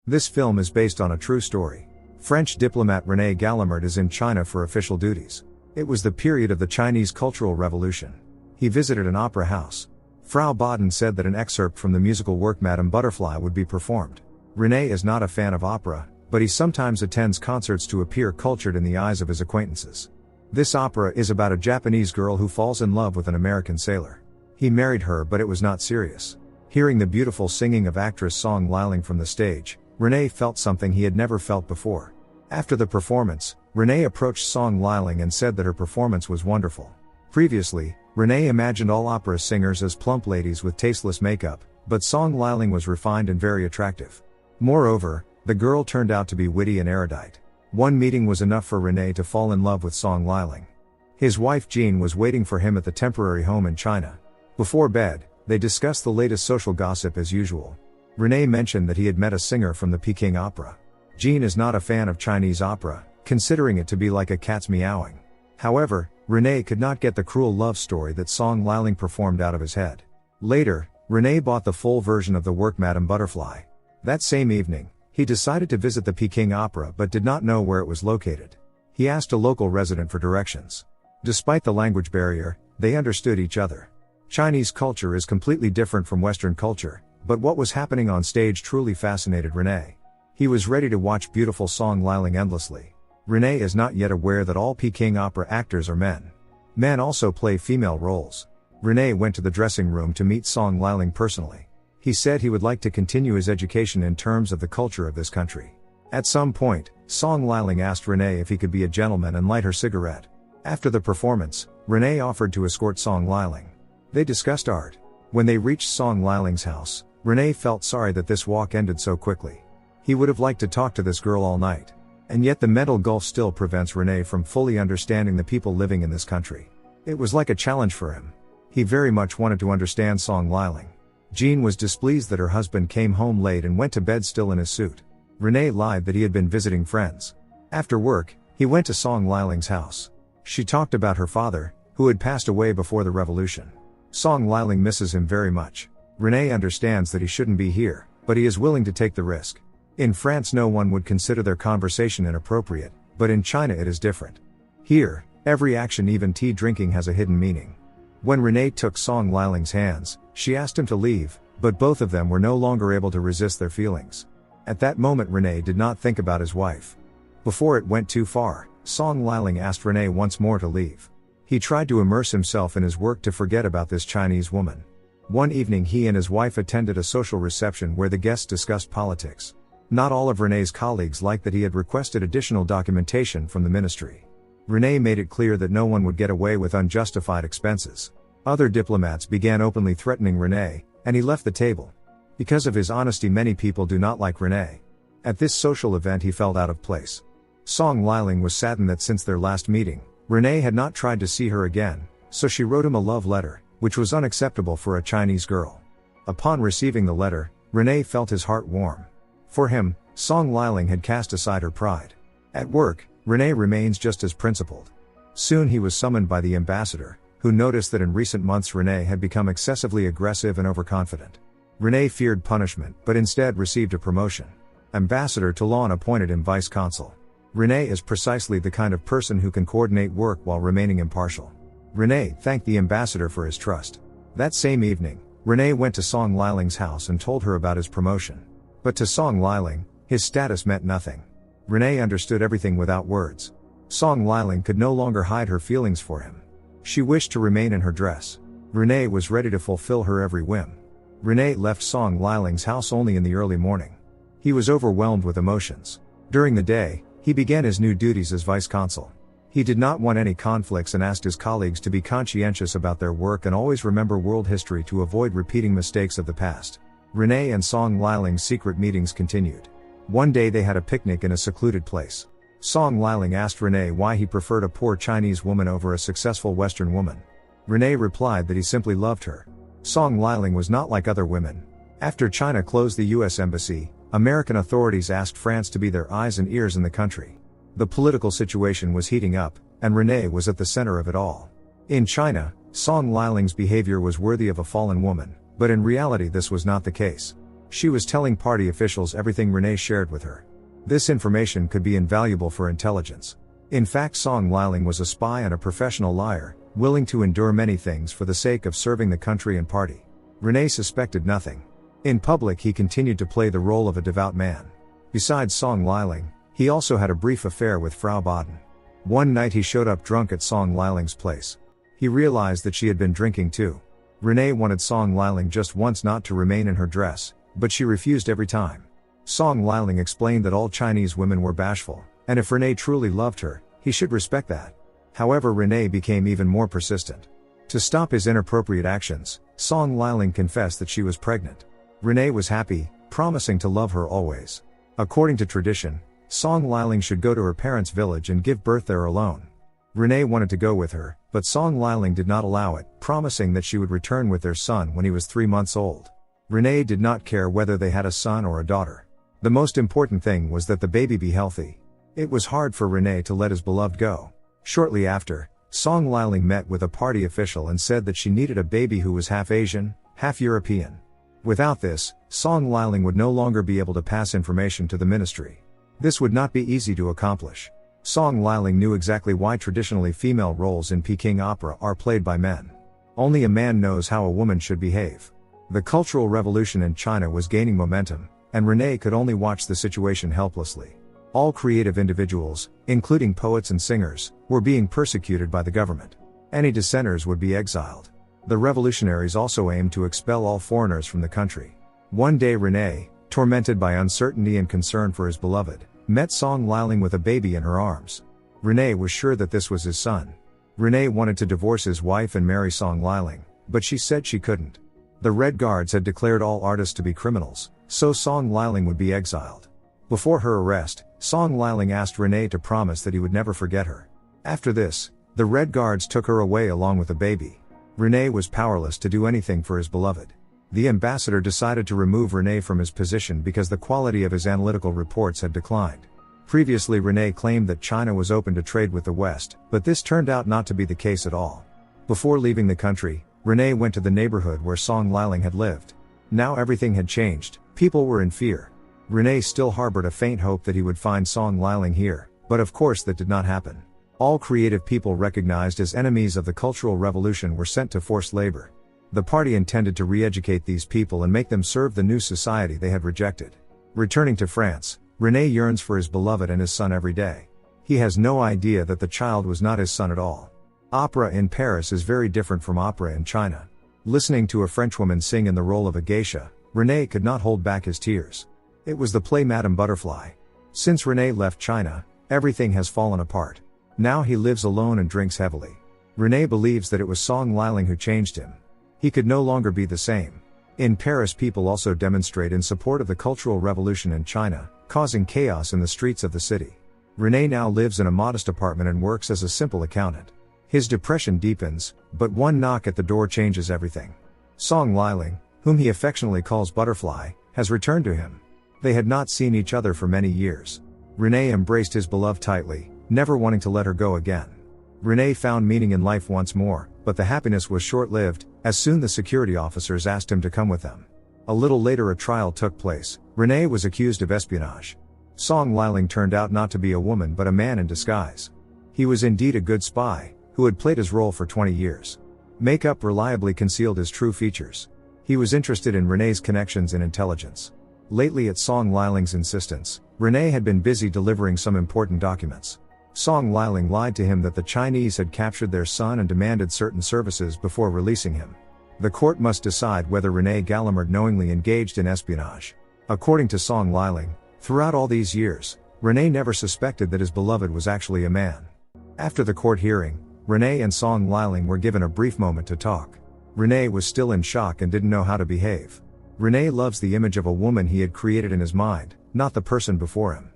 This film is based on a true story. French diplomat René Gallimard is in China for official duties. It was the period of the Chinese Cultural Revolution. He visited an opera house. Frau Baden said that an excerpt from the musical work Madame Butterfly would be performed. René is not a fan of opera, but he sometimes attends concerts to appear cultured in the eyes of his acquaintances. This opera is about a Japanese girl who falls in love with an American sailor. He married her, but it was not serious. Hearing the beautiful singing of actress Song Liling from the stage, René felt something he had never felt before. After the performance, René approached Song Liling and said that her performance was wonderful. Previously, René imagined all opera singers as plump ladies with tasteless makeup, but Song Liling was refined and very attractive. Moreover, the girl turned out to be witty and erudite. One meeting was enough for René to fall in love with Song Liling. His wife Jean was waiting for him at the temporary home in China. Before bed, they discussed the latest social gossip as usual. René mentioned that he had met a singer from the Peking Opera. Jean is not a fan of Chinese opera, considering it to be like a cat's meowing. However, René could not get the cruel love story that Song Liling performed out of his head. Later, René bought the full version of the work Madame Butterfly. That same evening, he decided to visit the Peking Opera but did not know where it was located. He asked a local resident for directions. Despite the language barrier, they understood each other. Chinese culture is completely different from Western culture, but what was happening on stage truly fascinated René. He was ready to watch beautiful Song Liling endlessly. René is not yet aware that all Peking Opera actors are men. Men also play female roles. René went to the dressing room to meet Song Liling personally. He said he would like to continue his education in terms of the culture of this country. At some point, Song Liling asked René if he could be a gentleman and light her cigarette. After the performance, René offered to escort Song Liling. They discussed art. When they reached Song Liling's house, René felt sorry that this walk ended so quickly. He would have liked to talk to this girl all night. And yet the mental gulf still prevents René from fully understanding the people living in this country. It was like a challenge for him. He very much wanted to understand Song Liling. Jean was displeased that her husband came home late and went to bed still in his suit. René lied that he had been visiting friends. After work, he went to Song Liling's house. She talked about her father, who had passed away before the revolution. Song Liling misses him very much. René understands that he shouldn't be here, but he is willing to take the risk. In France no one would consider their conversation inappropriate, but in China it is different. Here, every action, even tea drinking, has a hidden meaning. When René took Song Liling's hands, she asked him to leave, but both of them were no longer able to resist their feelings. At that moment René did not think about his wife. Before it went too far, Song Liling asked René once more to leave. He tried to immerse himself in his work to forget about this Chinese woman. One evening he and his wife attended a social reception where the guests discussed politics. Not all of René's colleagues liked that he had requested additional documentation from the ministry. René made it clear that no one would get away with unjustified expenses. Other diplomats began openly threatening René, and he left the table. Because of his honesty many people do not like René. At this social event he felt out of place. Song Liling was saddened that since their last meeting, René had not tried to see her again, so she wrote him a love letter, which was unacceptable for a Chinese girl. Upon receiving the letter, René felt his heart warm. For him, Song Liling had cast aside her pride. At work, René remains just as principled. Soon he was summoned by the ambassador, who noticed that in recent months René had become excessively aggressive and overconfident. René feared punishment but instead received a promotion. Ambassador Toulon appointed him vice consul. René is precisely the kind of person who can coordinate work while remaining impartial. René thanked the ambassador for his trust. That same evening, René went to Song Liling's house and told her about his promotion. But to Song Liling, his status meant nothing. René understood everything without words. Song Liling could no longer hide her feelings for him. She wished to remain in her dress. René was ready to fulfill her every whim. René left Song Liling's house only in the early morning. He was overwhelmed with emotions. During the day, he began his new duties as vice consul. He did not want any conflicts and asked his colleagues to be conscientious about their work and always remember world history to avoid repeating mistakes of the past. René and Song Liling's secret meetings continued. One day they had a picnic in a secluded place. Song Liling asked René why he preferred a poor Chinese woman over a successful Western woman. René replied that he simply loved her. Song Liling was not like other women. After China closed the U.S. embassy, American authorities asked France to be their eyes and ears in the country. The political situation was heating up, and René was at the center of it all. In China, Song Liling's behavior was worthy of a fallen woman, but in reality this was not the case. She was telling party officials everything Renee shared with her. This information could be invaluable for intelligence. In fact, Song Liling was a spy and a professional liar, willing to endure many things for the sake of serving the country and party. Renee suspected nothing. In public, he continued to play the role of a devout man. Besides Song Liling, he also had a brief affair with Frau Baden. One night he showed up drunk at Song Liling's place. He realized that she had been drinking too. Renee wanted Song Liling just once not to remain in her dress, but she refused every time. Song Liling explained that all Chinese women were bashful, and if Renee truly loved her, he should respect that. However, Renee became even more persistent. To stop his inappropriate actions, Song Liling confessed that she was pregnant. Renee was happy, promising to love her always. According to tradition, Song Liling should go to her parents' village and give birth there alone. Renee wanted to go with her, but Song Liling did not allow it, promising that she would return with their son when he was 3 months old. Renee did not care whether they had a son or a daughter. The most important thing was that the baby be healthy. It was hard for Renee to let his beloved go. Shortly after, Song Liling met with a party official and said that she needed a baby who was half Asian, half European. Without this, Song Liling would no longer be able to pass information to the ministry. This would not be easy to accomplish. Song Liling knew exactly why traditionally female roles in Peking opera are played by men. Only a man knows how a woman should behave. The Cultural Revolution in China was gaining momentum, and Renee could only watch the situation helplessly. All creative individuals, including poets and singers, were being persecuted by the government. Any dissenters would be exiled. The revolutionaries also aimed to expel all foreigners from the country. One day Renee, tormented by uncertainty and concern for his beloved, met Song Liling with a baby in her arms. Renee was sure that this was his son. Renee wanted to divorce his wife and marry Song Liling, but she said she couldn't. The Red Guards had declared all artists to be criminals, so Song Liling would be exiled. Before her arrest, Song Liling asked Renee to promise that he would never forget her. After this, the Red Guards took her away along with the baby. Renee was powerless to do anything for his beloved. The ambassador decided to remove Renee from his position because the quality of his analytical reports had declined. Previously, Renee claimed that China was open to trade with the West, but this turned out not to be the case at all. Before leaving the country, Renee went to the neighborhood where Song Liling had lived. Now everything had changed, people were in fear. Renee still harbored a faint hope that he would find Song Liling here, but of course that did not happen. All creative people recognized as enemies of the Cultural Revolution were sent to forced labor. The party intended to re-educate these people and make them serve the new society they had rejected. Returning to France, Renee yearns for his beloved and his son every day. He has no idea that the child was not his son at all. Opera in Paris is very different from opera in China. Listening to a Frenchwoman sing in the role of a geisha, Renee could not hold back his tears. It was the play Madame Butterfly. Since Renee left China, everything has fallen apart. Now he lives alone and drinks heavily. Renee believes that it was Song Liling who changed him. He could no longer be the same. In Paris, people also demonstrate in support of the Cultural Revolution in China, causing chaos in the streets of the city. Renee now lives in a modest apartment and works as a simple accountant. His depression deepens, but one knock at the door changes everything. Song Liling, whom he affectionately calls Butterfly, has returned to him. They had not seen each other for many years. Renee embraced his beloved tightly, never wanting to let her go again. Renee found meaning in life once more, but the happiness was short-lived, as soon the security officers asked him to come with them. A little later a trial took place. Renee was accused of espionage. Song Liling turned out not to be a woman but a man in disguise. He was indeed a good spy, who had played his role for 20 years. Makeup reliably concealed his true features. He was interested in Renee's connections and intelligence. Lately, at Song Liling's insistence, Renee had been busy delivering some important documents. Song Liling lied to him that the Chinese had captured their son and demanded certain services before releasing him. The court must decide whether Renee Gallimard knowingly engaged in espionage. According to Song Liling, throughout all these years, Renee never suspected that his beloved was actually a man. After the court hearing, Renee and Song Liling were given a brief moment to talk. Renee was still in shock and didn't know how to behave. Renee loves the image of a woman he had created in his mind, not the person before him.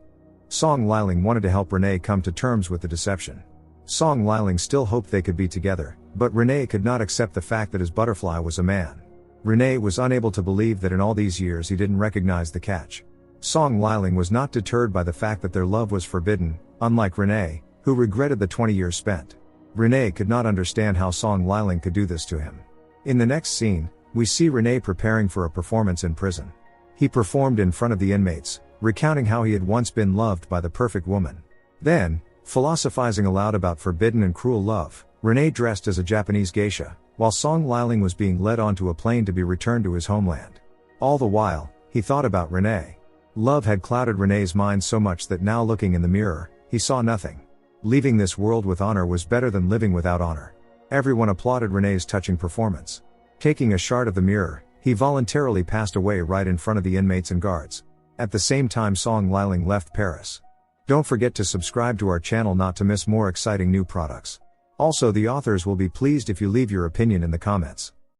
Song Liling wanted to help Renee come to terms with the deception. Song Liling still hoped they could be together, but Renee could not accept the fact that his butterfly was a man. Renee was unable to believe that in all these years he didn't recognize the catch. Song Liling was not deterred by the fact that their love was forbidden, unlike Renee, who regretted the 20 years spent. Renee could not understand how Song Liling could do this to him. In the next scene, we see Renee preparing for a performance in prison. He performed in front of the inmates, recounting how he had once been loved by the perfect woman. Then, philosophizing aloud about forbidden and cruel love, Rene dressed as a Japanese geisha, while Song Liling was being led onto a plane to be returned to his homeland. All the while, he thought about Rene. Love had clouded Rene's mind so much that now looking in the mirror, he saw nothing. Leaving this world with honor was better than living without honor. Everyone applauded Rene's touching performance. Taking a shard of the mirror, he voluntarily passed away right in front of the inmates and guards. At the same time Song Liling left Paris. Don't forget to subscribe to our channel not to miss more exciting new products. Also, the authors will be pleased if you leave your opinion in the comments.